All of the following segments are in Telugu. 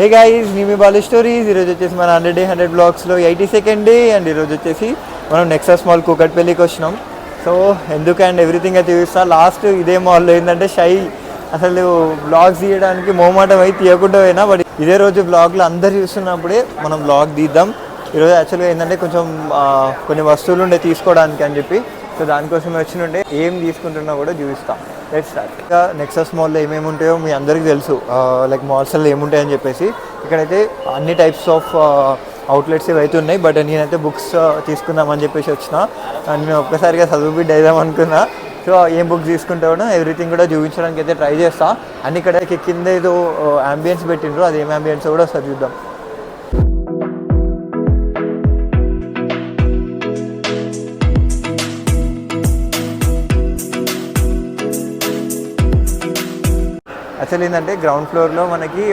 హే గైస్, మీ బాలు స్టోరీస్. ఈరోజు వచ్చేసి మన 100 బ్లాగ్స్లో 82nd డే అండ్ ఈరోజు వచ్చేసి మనం నెక్సస్ మాల్ కూకట్పల్లికి వచ్చినాం. సో ఎందుకు అండ్ ఎవ్రీథింగ్ అయితే చూస్తా. లాస్ట్ ఇదే మాల్లో ఏంటంటే షై అసలు బ్లాగ్స్ తీయడానికి మోమాటం అయితే తీయకుండా పోయినా, బట్ ఇదే రోజు బ్లాగ్లో అందరు చూస్తున్నప్పుడే మనం బ్లాగ్ తీద్దాం. ఈరోజు యాక్చువల్గా ఏంటంటే కొంచెం కొన్ని వస్తువులు ఉండే తీసుకోవడానికి అని చెప్పి, సో దానికోసం వచ్చినుండే ఏం తీసుకుంటున్నా కూడా చూపిస్తాం. Let's start. ఇంకా నెక్సస్ మాల్లో ఏమేమి ఉంటాయో మీ అందరికీ తెలుసు, లైక్ మాల్స్లో ఏముంటాయని చెప్పేసి. ఇక్కడైతే అన్ని టైప్స్ ఆఫ్ అవుట్లెట్స్ ఇవి అయితే ఉన్నాయి, బట్ నేనైతే బుక్స్ తీసుకుందామని చెప్పేసి వచ్చిన. నేను ఒక్కసారిగా చదువు బిడ్డ అయిదాం అనుకున్నా. సో ఏం బుక్ తీసుకుంటానో ఎవ్రీథింగ్ కూడా చూపించడానికి అయితే ట్రై చేస్తా. అండ్ ఇక్కడ కింద ఏదో అంబియన్స్ పెట్టిండ్రు, అది ఏం అంబియన్స్ కూడా ఒకసారి చూద్దాం. యాక్చువల్లీ ఏంటంటే గ్రౌండ్ ఫ్లోర్లో మనకి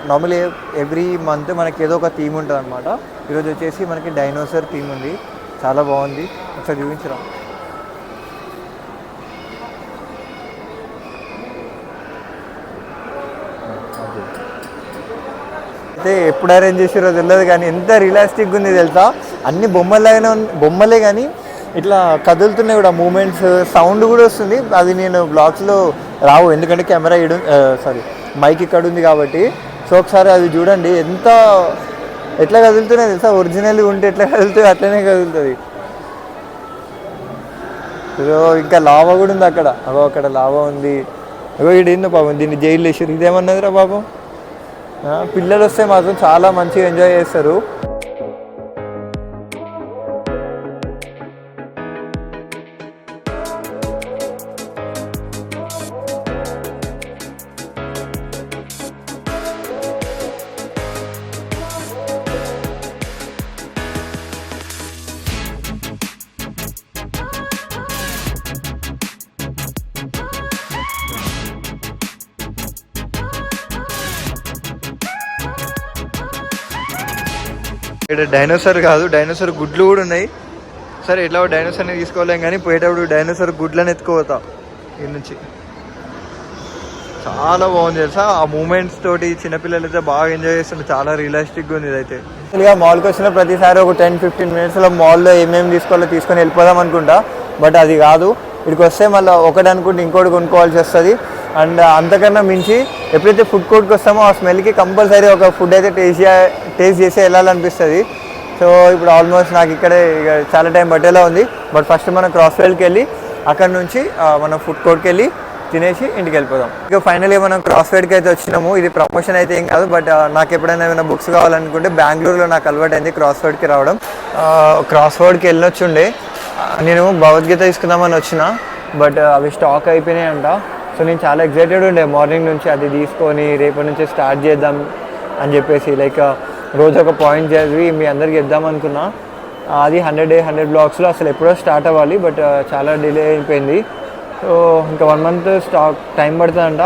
నార్మల్లీ ఎవ్రీ మంత్ మనకి ఏదో ఒక థీమ్ ఉంటుంది అనమాట. ఈరోజు వచ్చేసి మనకి డైనోసార్ థీమ్ ఉంది, చాలా బాగుంది. ఒకసారి చూపించరా. అయితే ఎప్పుడు అరేంజ్ చేసారో తెలియదు కానీ ఎంత రియలిస్టిక్గా ఉంది తెలుసా. అన్ని బొమ్మలే కానీ ఇట్లా కదులుతున్నాయి కూడా, మూమెంట్స్, సౌండ్ కూడా వస్తుంది. అది నేను బ్లాగ్స్లో రావు ఎందుకంటే కెమెరా మైక్ ఇక్కడ ఉంది కాబట్టి. సో ఒకసారి అది చూడండి ఎట్లా కదులుతున్నాయి తెలుసా. ఒరిజినల్ ఉంటే ఎట్లా కదులుతుంది అట్లనే కదులుతుంది. సో ఇంకా లావా కూడా ఉంది అక్కడ. అక్కడ లావా ఉంది. ఏందో పాపం దీన్ని జైలు వేసారు. ఇదేమన్నదిరా పాపం. పిల్లలు వస్తే మాత్రం చాలా మంచిగా ఎంజాయ్ చేస్తారు. ఇక్కడ డైనోసార్ కాదు, డైనోసార్ గుడ్లు కూడా ఉన్నాయి. సరే ఎట్లా డైనోసార్ని తీసుకోలేం కానీ పోయేటప్పుడు డైనోసార్ గుడ్లను ఎత్తుకోతా ఈ నుంచి. చాలా బాగుంది తెలుసా. ఆ మూమెంట్స్ తోటి చిన్నపిల్లలు అయితే బాగా ఎంజాయ్ చేస్తుంటే చాలా రియలిస్టిక్గా ఉంది ఇదైతే. యాక్చువల్గా మాల్కి వచ్చిన ప్రతిసారి ఒక 10-15 మినిట్స్లో మాల్లో ఏమేమి తీసుకోవాలో తీసుకొని వెళ్ళిపోదాం అనుకుంటా, బట్ అది కాదు. ఇక్కడికి వస్తే మళ్ళీ ఒకటి అనుకుంటే ఇంకోటి కొనుక్కోవాల్సి వస్తుంది. అండ్ అంతకన్నా మించి ఎప్పుడైతే ఫుడ్ కోర్ట్కి వస్తామో ఆ స్మెల్కి కంపల్సరీ ఒక ఫుడ్ అయితే టేస్ట్ చేసి వెళ్ళాలనిపిస్తుంది. సో ఇప్పుడు ఆల్మోస్ట్ నాకు ఇక్కడే చాలా టైం పట్టేలా ఉంది. బట్ ఫస్ట్ మనం క్రాస్వేల్కి వెళ్ళి అక్కడ నుంచి మనం ఫుడ్ కోర్ట్కి వెళ్ళి తినేసి ఇంటికి వెళ్ళిపోదాం. ఇక ఫైనల్లీ మనం క్రాస్వేడ్కి అయితే వచ్చినాము. ఇది ప్రమోషన్ అయితే ఏం కాదు, బట్ నాకు ఎప్పుడైనా ఏమైనా బుక్స్ కావాలనుకుంటే బెంగళూరులో నాకు అలవాటు అయింది క్రాస్వేడ్కి రావడం. క్రాస్వేడ్కి వెళ్ళొచ్చుండే నేను భగవద్గీత తీసుకుందామని వచ్చిన, బట్ అవి స్టాక్ అయిపోయినాయంట. సో నేను చాలా ఎక్సైటెడ్ ఉండే మార్నింగ్ నుంచి అది తీసుకొని రేపటి నుంచి స్టార్ట్ చేద్దాం అని చెప్పేసి, లైక్ రోజు ఒక పాయింట్ చదివి మీ అందరికి ఇద్దాం అనుకున్నా. అది 100 బ్లాగ్స్లో అసలు ఎప్పుడో స్టార్ట్ అవ్వాలి, బట్ చాలా డిలే అయిపోయింది. సో ఇంకా 1 మంత్ టైం పడుతుందంట.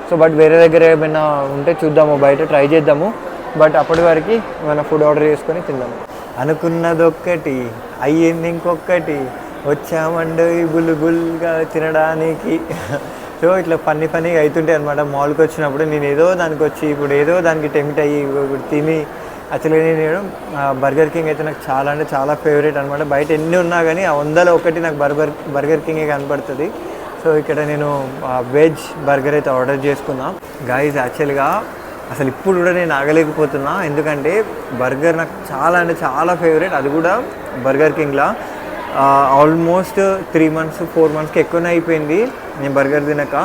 సో బట్ వేరే దగ్గర ఏమైనా ఉంటే చూద్దాము, బయట ట్రై చేద్దాము. బట్ అప్పటి వరకు ఏమైనా ఫుడ్ ఆర్డర్ చేసుకొని తిందాము. అనుకున్నది ఒక్కటి అయ్యింది ఇంకొకటి, వచ్చామండు బుల్గా తినడానికి. సో ఇట్లా ఫన్నీగా అవుతుంటాయి అనమాట మాల్కి వచ్చినప్పుడు. నేను ఏదో దానికి వచ్చి ఇప్పుడు ఏదో దానికి టెంప్ట్ అయ్యి ఇప్పుడు తిని. యాక్చువల్గా నేను బర్గర్ కింగ్ అయితే నాకు చాలా అంటే చాలా ఫేవరెట్ అనమాట. బయట ఎన్ని ఉన్నా కానీ ఆ 100లో ఒకటి నాకు బర్గర్ కింగే కనపడుతుంది. సో ఇక్కడ నేను వెజ్ బర్గర్ అయితే ఆర్డర్ చేసుకున్నా. గైస్ యాక్చువల్గా అసలు ఇప్పుడు కూడా నేను ఆగలేకపోతున్నా, ఎందుకంటే బర్గర్ నాకు చాలా అంటే చాలా ఫేవరెట్. అది కూడా బర్గర్ కింగ్లా ఆల్మోస్ట్ 3 months 4 monthsకి ఎక్కువనే అయిపోయింది నేను బర్గర్ తినక.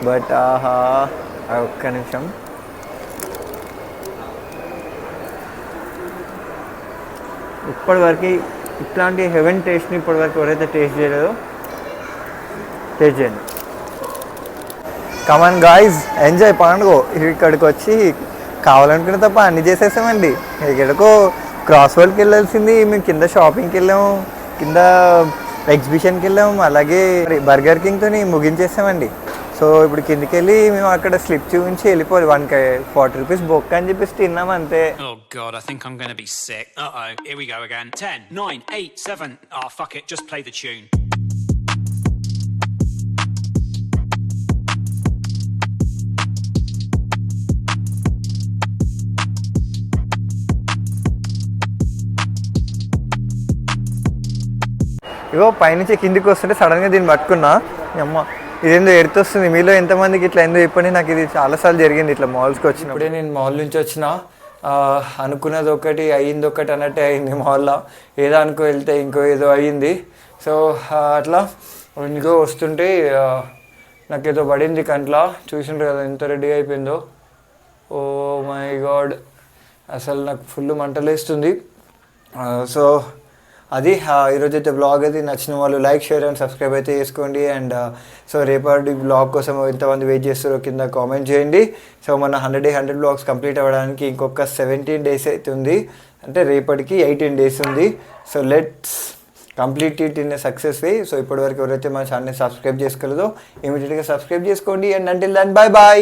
బట్ ఒక్క నిమిషం. ఇప్పటివరకు ఇట్లాంటి హెవెన్ టేస్ట్ని ఇప్పటివరకు ఎవరైతే టేస్ట్ చేయలేదో టేస్ట్ చేయండి. కమాన్ గాయ్స్, ఎంజాయ్ పండుగ. ఇక్కడికి వచ్చి కావాలనుకునే తప్ప అన్నీ చేసేసామండి. ఎక్కడికో క్రాస్వర్డ్కి వెళ్ళాల్సింది, మేము కింద షాపింగ్కి వెళ్ళాము, కింద ఎగ్జిబిషన్కి వెళ్ళాము, అలాగే బర్గర్ కింగ్తో ముగించేసామండి. సో ఇప్పుడు కిందికి వెళ్ళి మేము అక్కడ స్లిప్ చూపించి వెళ్ళిపోవాలి. 140 రూపీస్ బొక్క అని చెప్పేసి తిన్నాం అంతే. Oh god, I think I'm gonna be sick. Uh-oh, here we go again. 10, 9, 8, 7. Oh fuck it, just play the tune. ఇగో పైనుంచి కిందికి వస్తుంటే సడన్గా దీన్ని పట్టుకున్నా. అమ్మ ఇదేందో ఎడుతొస్తుంది. మీలో ఎంతమందికి ఇట్లా ఎందుకు చెప్పండి. నాకు ఇది చాలాసార్లు జరిగింది ఇట్లా మాల్స్కి వచ్చినప్పుడే. నేను మాల్ నుంచి వచ్చిన అనుకున్నది ఒకటి అయ్యింది ఒకటి అన్నట్టే అయింది. మాల్లో ఏదో అనుకో వెళ్తే ఇంకో ఏదో అయ్యింది. సో అట్లా ఇంకో వస్తుంటే నాకేదో పడింది కంట్లో. చూసిండ్రు కదా ఎంత రెడీగా అయిపోయిందో. ఓ మై గాడ్, అసలు నాకు ఫుల్ మంటలేస్తుంది. సో అది ఈరోజైతే బ్లాగ్ అది నచ్చిన వాళ్ళు లైక్ షేర్ అండ్ సబ్స్క్రైబ్ అయితే చేసుకోండి. అండ్ సో రేపటి బ్లాగ్ కోసం ఎంతమంది వెయిట్ చేస్తారో కింద కామెంట్ చేయండి. సో మన 100 బ్లాగ్స్ కంప్లీట్ అవ్వడానికి ఇంకొక 17 days అయితే ఉంది. అంటే రేపటికి 18 days ఉంది. So let's complete it in success way. So ఇప్పటివరకు ఎవరైతే మన ఛానల్ని సబ్స్క్రైబ్ చేసుకోలేదో ఇమీడియట్గా సబ్స్క్రైబ్ చేసుకోండి. And until then bye bye.